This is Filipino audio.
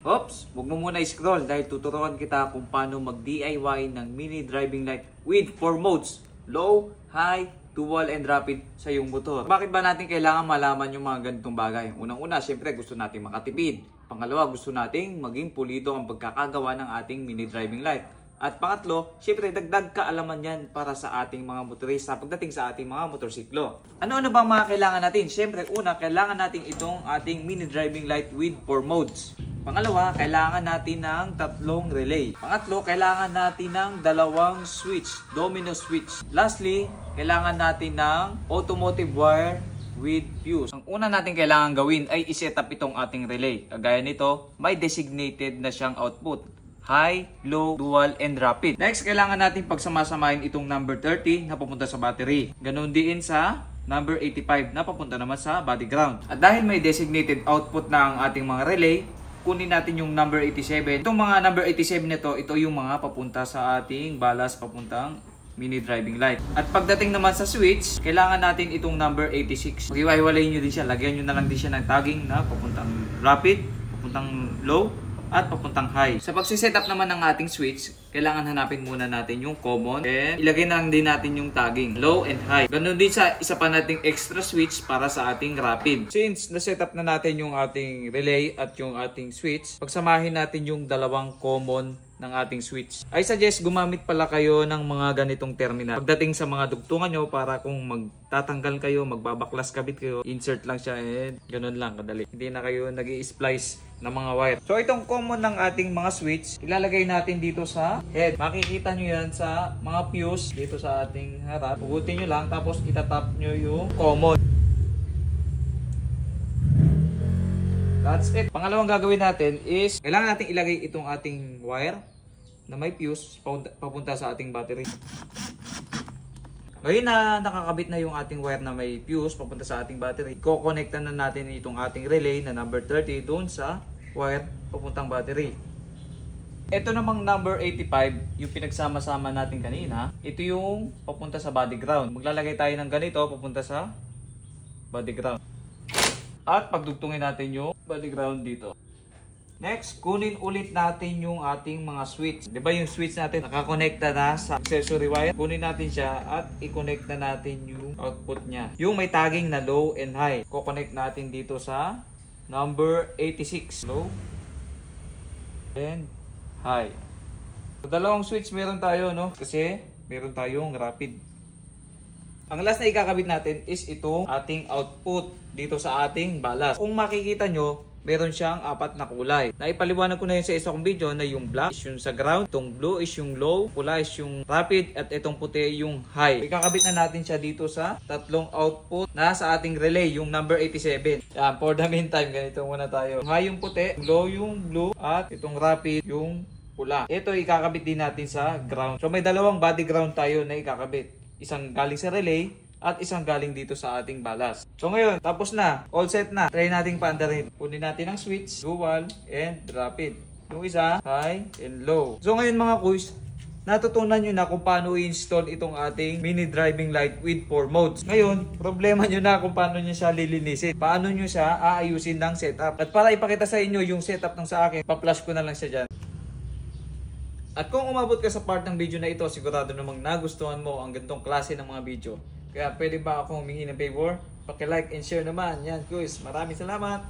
Oops, huwag mo muna i-scroll dahil tuturuan kita kung paano mag-DIY ng mini driving light with 4 modes. Low, high, dual, and rapid sa iyong motor. Bakit ba natin kailangan malaman yung mga ganitong bagay? Unang-una, syempre gusto natin makatipid. Pangalawa, gusto nating maging pulido ang pagkakagawa ng ating mini driving light. At pangatlo, syempre dagdag kaalaman yan para sa ating mga motorista pagdating sa ating mga motorsiklo. Ano-ano bang mga kailangan natin? Syempre, una, kailangan natin itong ating mini driving light with 4 modes. Pangalawa, kailangan natin ng 3 relay. Pangatlo, kailangan natin ng 2 switch, domino switch. Lastly, kailangan natin ng automotive wire with fuse. Ang una natin kailangan gawin ay iset up itong ating relay. Kagaya nito, may designated na siyang output. High, low, dual, and rapid. Next, kailangan natin pagsamasamahin itong number 30 na papunta sa battery. Ganon din sa number 85 na papunta naman sa body ground. At dahil may designated output na ang ating mga relay, kunin natin yung number 87. Itong mga number 87 nito, ito yung mga papunta sa ating balas papuntang mini driving light. At pagdating naman sa switch, kailangan natin itong number 86. Pag-iwaiwalayin nyo din siya, lagyan nyo na lang din siya ng tagging na papuntang rapid, papuntang low, at papuntang high. Sa pagsiset up naman ng ating switch, kailangan hanapin muna natin yung common and ilagay na lang din natin yung tagging low and high. Ganun din sa isa pa nating extra switch para sa ating rapid. Since na-set up na natin yung ating relay at yung ating switch, pagsamahin natin yung dalawang common ng ating switch. I suggest gumamit pala kayo ng mga ganitong terminal. Pagdating sa mga dugtungan nyo, para kung magtatanggal kayo, magbabaklas kabit kayo, insert lang siya and ganun lang kadali. Hindi na kayo nag-i-splice ng mga wire. So itong common ng ating mga switch, ilalagay natin dito sa head. Makikita nyo yan sa mga fuse dito sa ating harap. Hugutin nyo lang tapos itatap nyo yung common. That's it. Pangalawang gagawin natin is kailangan natin ilagay itong ating wire na may fuse papunta sa ating battery. Ngayon na nakakabit na yung ating wire na may fuse papunta sa ating battery, ko-connectan na natin itong ating relay na number 30 doon sa wire papuntang battery. Ito namang number 85, yung pinagsama-sama natin kanina, ito yung papunta sa body ground. Maglalagay tayo ng ganito papunta sa body ground. At pagdugtungin natin yung body ground dito. Next, kunin ulit natin yung ating mga switch. Diba yung switch natin nakakonekta na sa accessory wire? Kunin natin siya at i-connect na natin yung output niya. Yung may tagging na low and high. Ko-connect natin dito sa number 86. Low and high. So, dalawang switch meron tayo, no? Kasi meron tayong rapid. Ang last na ikakabit natin is itong ating output dito sa ating balas. Kung makikita nyo, meron siyang 4 na kulay. Naipaliwanag ko na yun sa isa kong video na yung black is yung sa ground, itong blue is yung low, pula is yung rapid, at itong puti yung high. Ikakabit na natin siya dito sa 3 output na sa ating relay, yung number 87. Yan, for the meantime, ganito muna tayo. High yung puti, low yung blue, at itong rapid yung pula. Ito ikakabit din natin sa ground. So may dalawang body ground tayo na ikakabit. Isang galing sa relay at isang galing dito sa ating balas. So ngayon, tapos na. All set na. Try nating paandarin. Kunin natin ang switch, dual, and rapid. Yung isa, high and low. So ngayon mga kuys, natutunan nyo na kung paano i-install itong ating mini driving light with 4 modes. Ngayon, problema nyo na kung paano nyo siya lilinisin. Paano nyo siya aayusin ng setup. At para ipakita sa inyo yung setup ng sa akin, pa-flash ko na lang siya dyan. At kung umabot ka sa part ng video na ito, sigurado namang nagustuhan mo ang ganitong klase ng mga video. Kaya pwede ba akong humingi ng favor? Paki-like and share naman. Yan guys, maraming salamat!